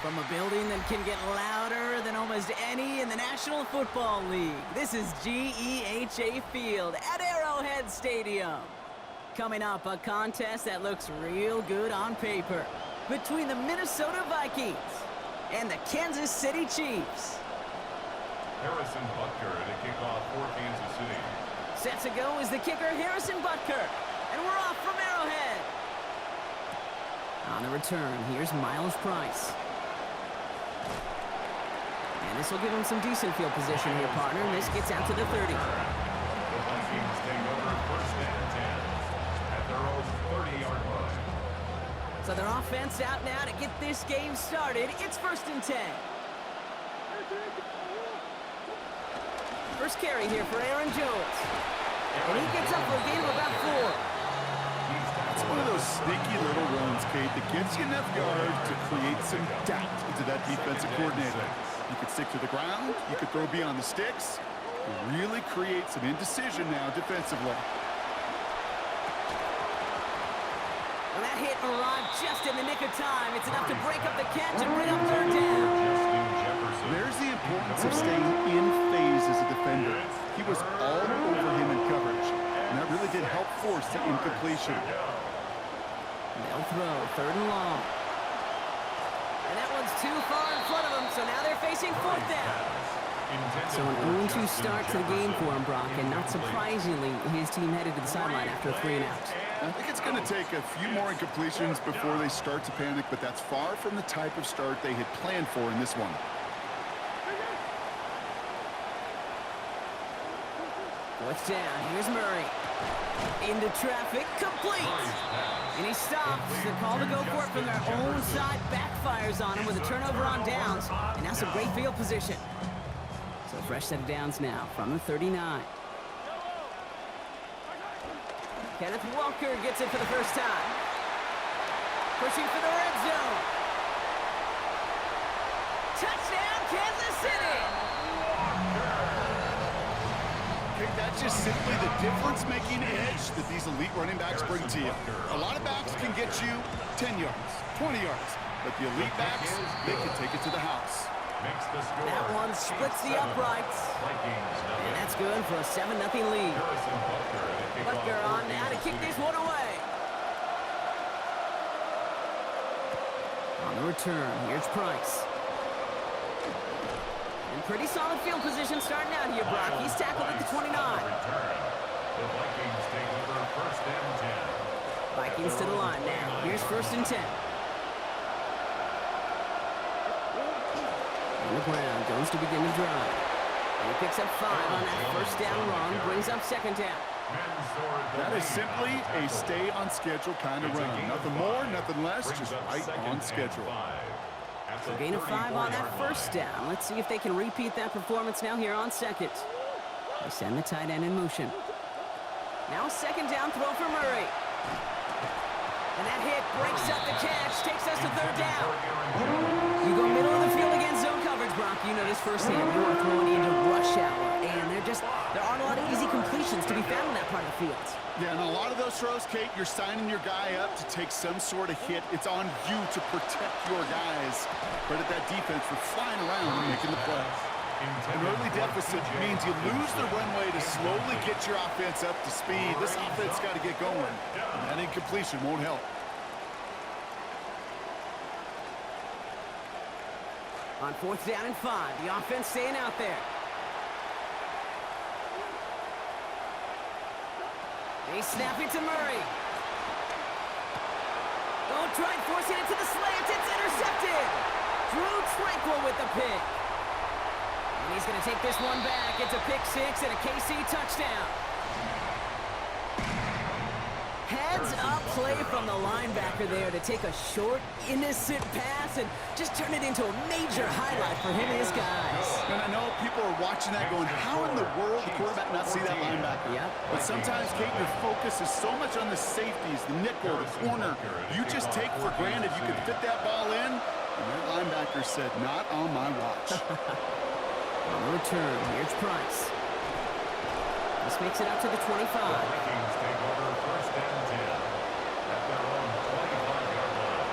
From a building that can get louder than almost any in the National Football League, this is GEHA Field at Arrowhead Stadium. Coming up, a contest that looks real good on paper between the Minnesota Vikings and the Kansas City Chiefs. Harrison Butker to kick off for Kansas City. Set to go is the kicker, Harrison Butker. And we're off from Arrowhead. On the return, here's Miles Price. And this will give him some decent field position here, partner. And this gets out to the 30. The Vikings take over first and 10 at their own 30-yard line. So their offense out now to get this game started. It's first and 10. First carry here for Aaron Jones. And he gets up for a gain of about 4. It's one of those sneaky little runs, Kate, that gives you enough yards to create some doubt into that defensive coordinator. You could stick to the ground, you could throw beyond the sticks, and really create some indecision now defensively. Well, that hit arrived just in the nick of time. It's enough to break up the catch and bring up third down. There's the importance of staying in phase as a defender. He was all over him in coverage, and that really did help force the incompletion. They'll throw, third and long. And that one's too far in front of them, so now they're facing fourth down. So an 0-2 start to the game for him, Brock, and not surprisingly, his team headed to the sideline after a 3-and-out. I think it's going to take a few more incompletions before they start to panic, but that's far from the type of start they had planned for in this one. Fourth down, here's Murray. Into traffic, complete! And he stops. The call to go for it from their own side backfires on him with a turnover on downs. And now some great field position. So fresh set of downs now from the 39. Kenneth Walker gets it for the first time. Pushing for the red zone. Touchdown, Kansas City! That's just simply the difference-making edge that these elite running backs bring to you. A lot of backs can get you 10 yards, 20 yards, but the elite backs, they can take it to the house. That one splits the uprights. And that's good for a 7-0 lead. Butker on now to kick this one away. On the return, here's Price. Pretty solid field position starting out here, Brock. He's tackled at the 29. The Vikings take over first and 10. Vikings to the line now. Here's first and 10. On the ground, Jones to begin the drive. And he picks up 5 on that first down run, brings up second down. That is simply a stay-on-schedule kind of run. Nothing more, nothing less, just right on schedule. So gain of 5 on that first down. Let's see if they can repeat that performance now here on second. They send the tight end in motion. Now a second down throw for Murray. And that hit breaks up the catch, takes us to third down. You go middle of the field against zone coverage, Brock. You know this firsthand. You are throwing into rush hour. And there aren't a lot of easy completions to be found in that part of the field. Yeah, and a lot of those throws, Kate, you're signing your guy up to take some sort of hit. It's on you to protect your guys. Credit that defense for flying around and making the play. An early deficit means you lose the runway to slowly get your offense up to speed. This offense got to get going, and that incompletion won't help. On fourth down and 5, the offense staying out there. He's snapping to Murray. Don't try forcing it to the slant. It's intercepted. Drew Tranquil with the pick. And he's going to take this one back. It's a pick 6 and a KC touchdown. Heads-up play from the linebacker there to take a short, innocent pass and just turn it into a major highlight for him and his guys. And I know people are watching that going, how in the world the quarterback not see that linebacker? Yep. But sometimes, Kate, your focus is so much on the safeties, the nickel, the corner. You just take for granted you could fit that ball in, and that linebacker said, not on my watch. On the return, here's Price. This makes it up to the 25. Vikings take over first and 10 at their own 25-yard line.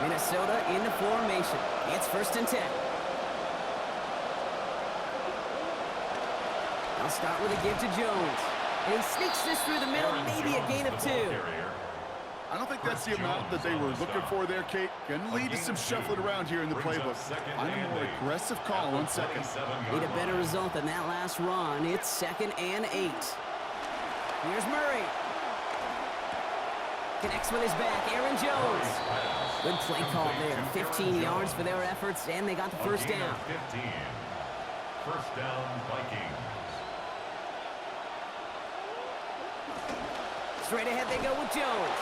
Minnesota into formation. It's 1st and 10. I'll start with a give to Jones. And he sneaks this through the middle, maybe a gain of 2. I don't think that's the amount that they were looking for there, Kate. Going to lead to some shuffling around here in the playbook. Find a more aggressive call on second. Need a better result than that last run. It's 2nd and 8. Here's Murray. Connects with his back, Aaron Jones. Good play call there. 15 yards for their efforts, and they got the first down. 15. First down, Vikings. Straight ahead they go with Jones.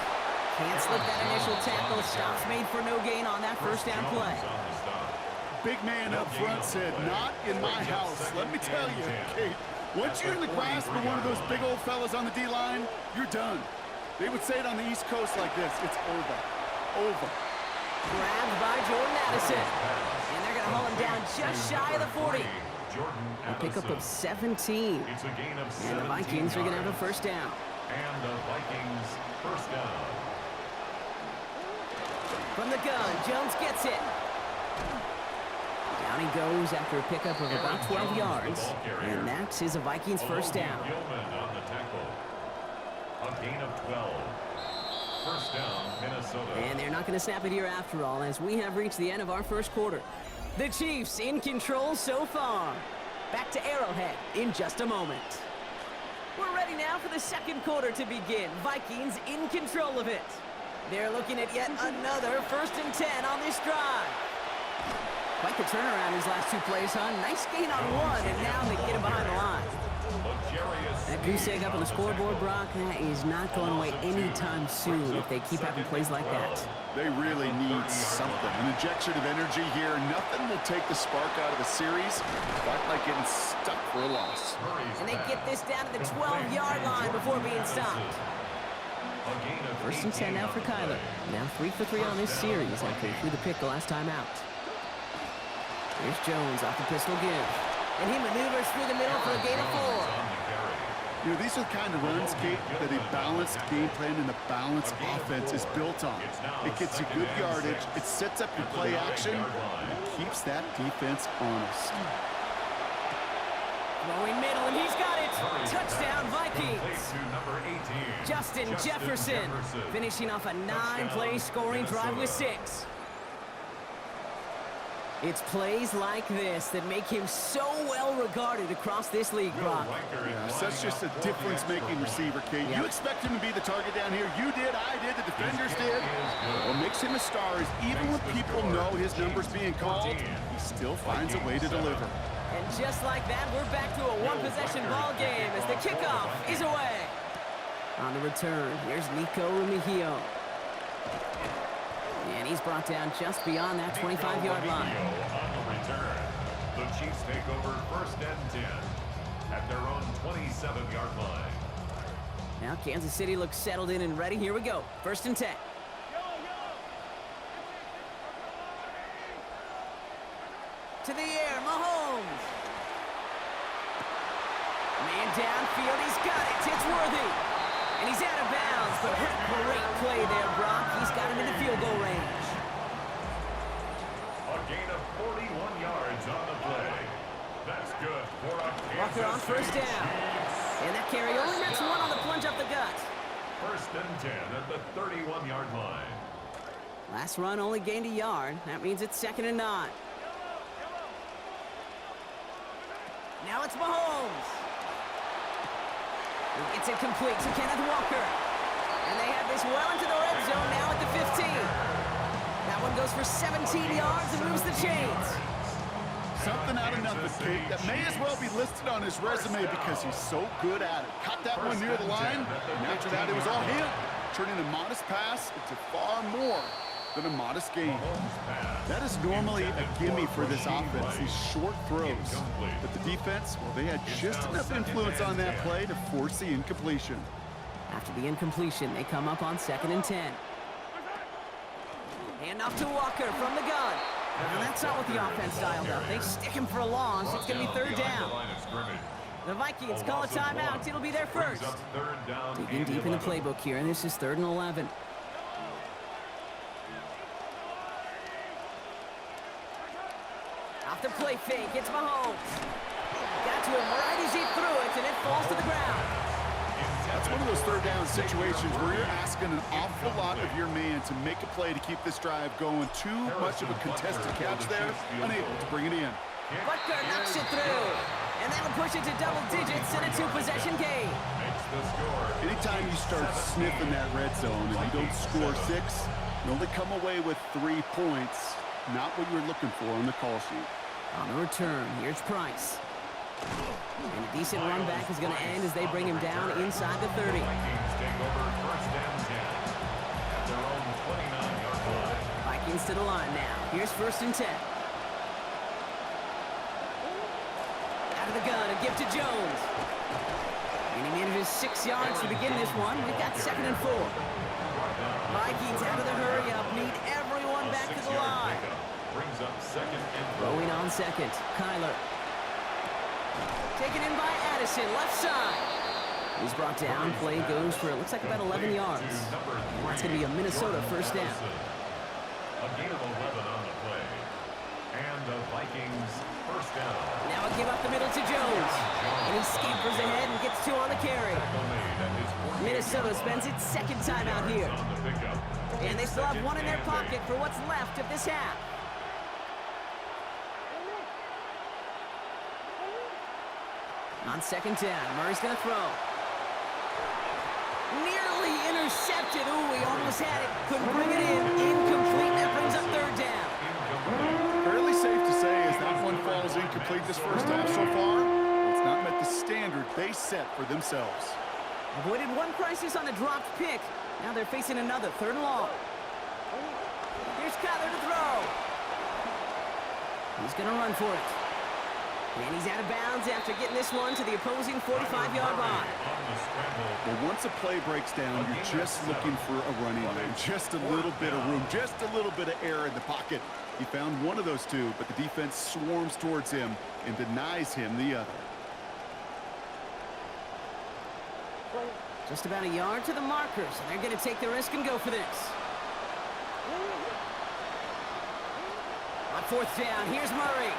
Can't slip that initial tackle. Stops made for no gain on that first down play. Big man up front said, not in my house. Let me tell you, Kate, once you're in the grasp of one of those big old fellas on the D-line, you're done. They would say it on the East Coast like this. It's over. Over. Grabbed by Jordan Addison. And they're going to haul him down just shy of the 40. A pickup of 17. And the Vikings are going to have a first down. And the Vikings first down. From the gun, Jones gets it. Down he goes after a pickup of about 12 yards. And that is a Vikings first down. On the tackle. A gain of 12. First down, Minnesota. And they're not going to snap it here after all, as we have reached the end of our first quarter. The Chiefs in control so far. Back to Arrowhead in just a moment. We're ready now for the second quarter to begin. Vikings in control of it. They're looking at yet another 1st and 10 on this drive. Quite the turnaround these last 2 plays, huh? Nice gain on 1, and now they get him behind the line. That goose egg up on the scoreboard, Brock, that is not going away anytime soon if they keep having plays like that. They really need something. An injection of energy here. Nothing will take the spark out of a series quite like getting stuck for a loss. And they get this down to the 12-yard line before being stopped. 1st and 10 now for Kyler. Now 3 for 3 on this series after he threw the pick the last time out. Here's Jones off the pistol give. And he maneuvers through the middle for a gain of 4. You know, these are the kind of runs, Kate, that a balanced game plan and a balanced offense is built on. It gets you good yardage, it sets up your play action, and it keeps that defense honest. Throwing middle, and he's got it. Touchdown, Vikings. Justin Jefferson finishing off a 9-play scoring drive with 6. It's plays like this that make him so well regarded across this league, Brock. Yeah, such just a difference-making receiver, Kate. Yep. You expect him to be the target down here. You did, I did, the defenders did. What makes him a star is even when people know his number's being called, he still finds a way to deliver. And just like that, we're back to a one-possession ball game as the kickoff is away. On the return, here's Nico Remigio. And he's brought down just beyond that 25-yard line. On the return, the Chiefs take over 1st and 10 at their own 27-yard line. Now Kansas City looks settled in and ready. Here we go. 1st and 10. To the air, Mahomes. Man downfield, he's got it. It's Worthy. And he's out of bounds, but great play there, Brock. He's got him in the field goal range. A gain of 41 yards on the play. That's good for a Walker on Kansas first City down. Chiefs. And that carry only nets 1 on the plunge up the gut. 1st and 10 at the 31-yard line. Last run only gained a yard. That means it's 2nd and 9. Now it's Mahomes. He gets it complete to Kenneth Walker. And they have this well into the red zone now at the 15. That one goes for 17 yards and moves the chains. Something out of nothing, Kate, that may as well be listed on his resume because he's so good at it. Caught that one near the line, and after that it was all him. Turning a modest pass into far more than a modest gain. That is normally a gimme for this offense, these short throws. But the defense, well, they had just enough influence on that play to force the incompletion. After the incompletion, they come up on 2nd and 10. Hand off to Walker from the gun. Now that's not what the offense dialed up. They stick him for a loss. It's going to be 3rd down. The Vikings call a timeout. It'll be their first. Digging deep in the playbook here, and this is 3rd and 11. the play fake. It's Mahomes. Got to him right as he threw it, and it falls to the ground. That's one of those third down situations where you're asking an awful lot of your man to make a play to keep this drive going. Too much of a contested catch there, unable to bring it in. Butker knocks it through, and that'll push it to double digits in a two-possession game. Anytime you start sniffing that red zone and you don't score 6, you only come away with 3 points. Not what you're looking for on the call sheet. On the return, here's Price. And a decent run back is going to end as they bring him down inside the 30. Vikings to the line now. Here's 1st and 10. Out of the gun, a gift to Jones. And he manages 6 yards to begin this one. We've got 2nd and 4. Vikings out of the hurry up. Need everyone back to the line. Brings up 2nd and 4. Throwing on 2nd. Kyler. Taken in by Addison, left side. He's brought down. Play goes for, it looks like about 11 yards. And that's going to be a Minnesota 1st down. A gain of 11 on the play. And the Vikings 1st down. Now a give up the middle to Jones. And he scampers ahead and gets 2 on the carry. Minnesota spends its 2nd time out here. And they still have 1 in their pocket for what's left of this half. On 2nd down, Murray's going to throw. Nearly intercepted. Ooh, he almost had it. Couldn't bring it in. Incomplete. That brings up 3rd down. Fairly safe to say as that one falls incomplete this first half so far, it's not met the standard they set for themselves. Avoided 1 crisis on a dropped pick. Now they're facing another 3rd and long. Here's Kyler to throw. He's going to run for it. And he's out of bounds after getting this one to the opposing 45-yard line. Well, once a play breaks down, you're just looking for a running lane. Just a little bit of room, just a little bit of air in the pocket. He found one of those 2, but the defense swarms towards him and denies him the other. Just about a yard to the markers, and they're going to take the risk and go for this. On 4th down, here's Murray.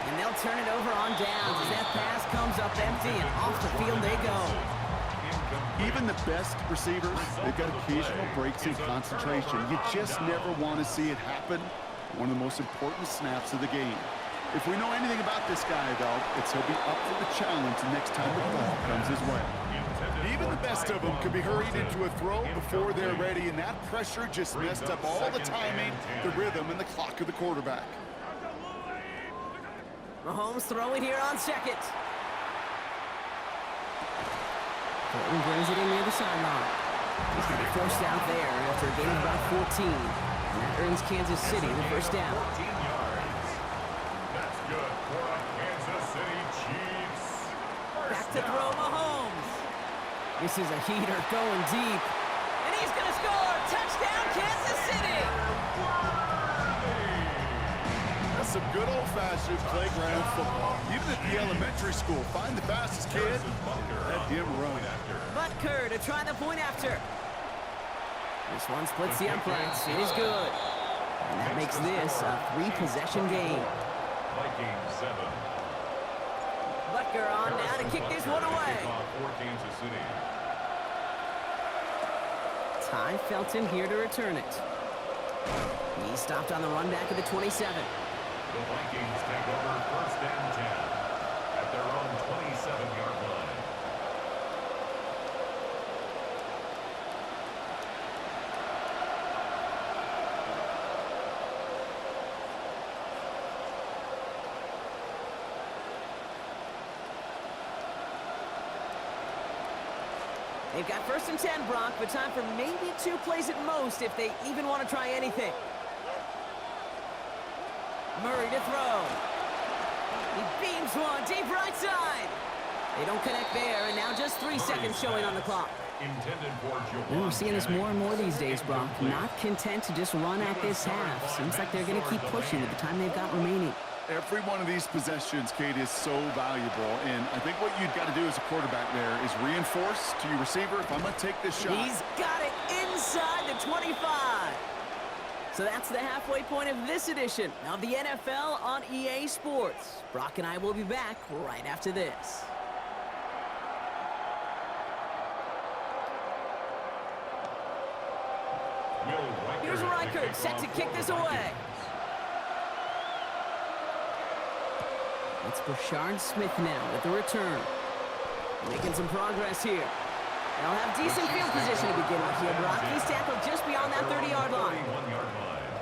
And they'll turn it over on downs as that pass comes up empty, and off the field they go. Even the best receivers, they've got occasional breaks in concentration. You just never want to see it happen. One of the most important snaps of the game. If we know anything about this guy, though, it's he'll be up for the challenge the next time the ball comes his way. Even the best of them can be hurried into a throw before they're ready, and that pressure just messed up all the timing, the rhythm, and the clock of the quarterback. Mahomes throwing here on 2nd. Thornton brings it in near the sideline. He's going to be forced out there after a gain of about 14. And that earns Kansas City the 1st down. 14 yards. That's good for the Kansas City Chiefs. Back to throw Mahomes. This is a heater going deep. And he's going to score. Touchdown, Kansas City. That's some good old-fashioned playground football. Even at the elementary school, find the fastest kid and let him run. Butker to try the point after. This one splits the uprights. It is good. And that makes this a 3-possession game. Vikings 7. Butker on now to kick this one away. Ty Felton here to return it. He stopped on the run back at the 27. The Vikings take over 1st and 10 at their own 27-yard line. They've got 1st and 10, Brock, but time for maybe 2 plays at most if they even want to try anything. Murray to throw. He beams one deep right side. They don't connect there, and now just 3 seconds showing on the clock. We're seeing this more and more these days, Brock. Not content to just run out this half. Seems like they're going to keep pushing with the time they've got remaining. Every one of these possessions, Kate, is so valuable. And I think what you've got to do as a quarterback there is reinforce to your receiver, if I'm going to take this shot. He's got it inside the 25. So that's the halfway point of this edition of the NFL on EA Sports. Brock and I will be back right after this. Here's Reichert set to kick this away. It's Brashard Smith now with the return. Making some progress here. They'll have decent field position to begin with here, Brock. He's tackled just beyond that 30-yard line.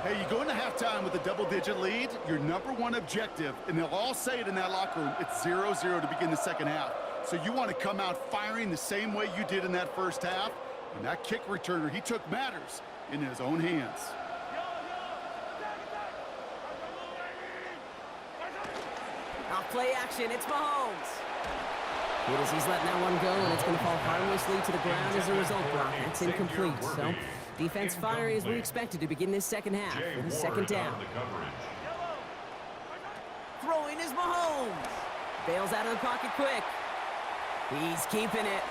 Hey, you go into halftime with a double-digit lead, your number one objective, and they'll all say it in that locker room, it's 0-0 to begin the second half. So you want to come out firing the same way you did in that first half. And that kick returner, he took matters in his own hands. Off play action, it's Mahomes. He's letting that one go, and it's going to fall harmlessly to the ground as a result, Brock. That's incomplete. So, defense firing as we expected to begin this second half with a second down. Throwing is Mahomes. Bails out of the pocket quick. He's keeping it.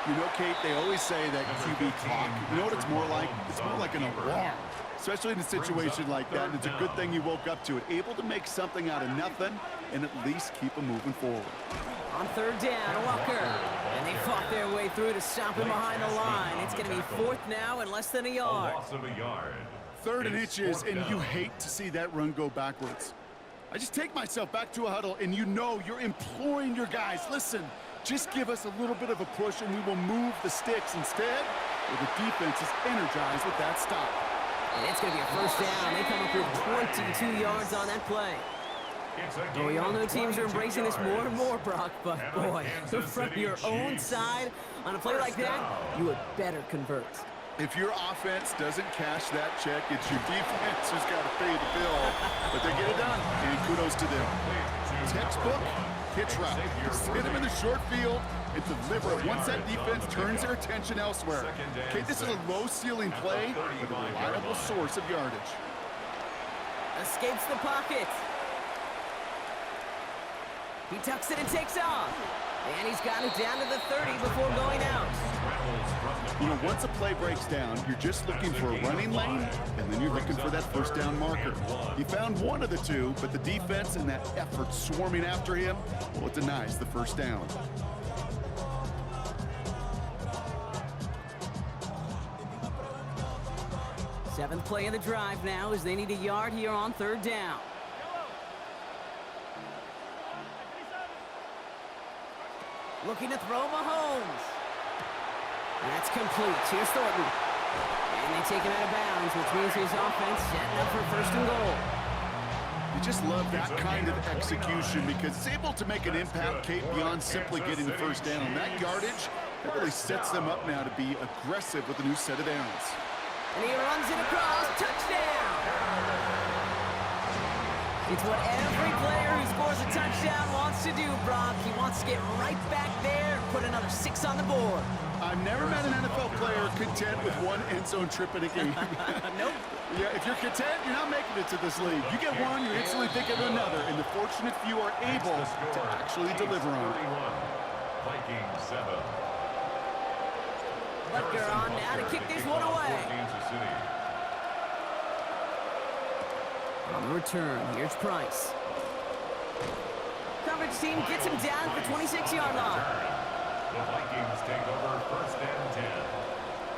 You know, Kate, they always say that QB clock, you know what it's more like? It's more like an alarm. Especially in a situation like that, and it's a good thing you woke up to it. Able to make something out of nothing and at least keep them moving forward. On third down, Walker. And they fought their way through to stop him behind the line. It's going to be fourth now and less than a yard. Third and inches, and you hate to see that run go backwards. I just take myself back to a huddle, and you know you're imploring your guys, listen, just give us a little bit of a push, and we will move the sticks instead. Well, the defense is energized with that stop. And it's going to be a first down. They come up with 22 yards on that play. Well, we all know teams are embracing this more and more, Brock, but boy, from your own side on a play like that, you would better convert. If your offense doesn't cash that check, it's your defense who's got to pay the bill. But they get it done, and kudos to them. Textbook pitch route. Just hit them in the short field and deliver it once that defense turns their attention elsewhere. Okay, this is a low-ceiling play with a reliable source of yardage. Escapes the pocket. He tucks it and takes off. And he's got it down to the 30 before going out. You know, once a play breaks down, you're just looking for a running lane, and then you're looking for that first down marker. He found one of the two, but the defense and that effort swarming after him, well, it denies the first down. Seventh play of the drive now as they need a yard here on third down. Looking to throw Mahomes. That's complete. Here's Thornton. And they take him out of bounds, which means his offense setting up for first and goal. You just love that kind of execution because it's able to make an impact, Kate, beyond simply getting the first down. And that yardage, that really sets them up now to be aggressive with a new set of downs. And he runs it across. Touchdown! It's what every player who scores a touchdown wants to do, Brock. He wants to get right back there and put another 6 on the board. I've never met an NFL player content with one end zone trip in a game. Nope. Yeah, if you're content, you're not making it to this league. You get one, you're instantly thinking of another, and the fortunate few are able to actually deliver on it. Vikings 7. Butker on now to kick this one away. On the return, here's Price. Coverage team gets him down at the 26-yard line. The Vikings take over first and 10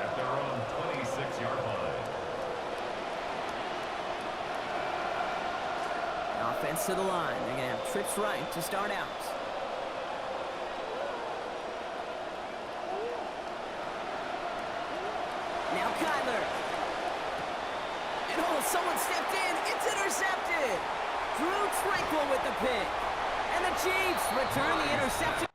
at their own 26-yard line. Offense to the line. They're going to have trips right to start out. Now Kyler. And oh, someone stepped in. It's intercepted. Drew Tranquil with the pick. And the Chiefs return the interception.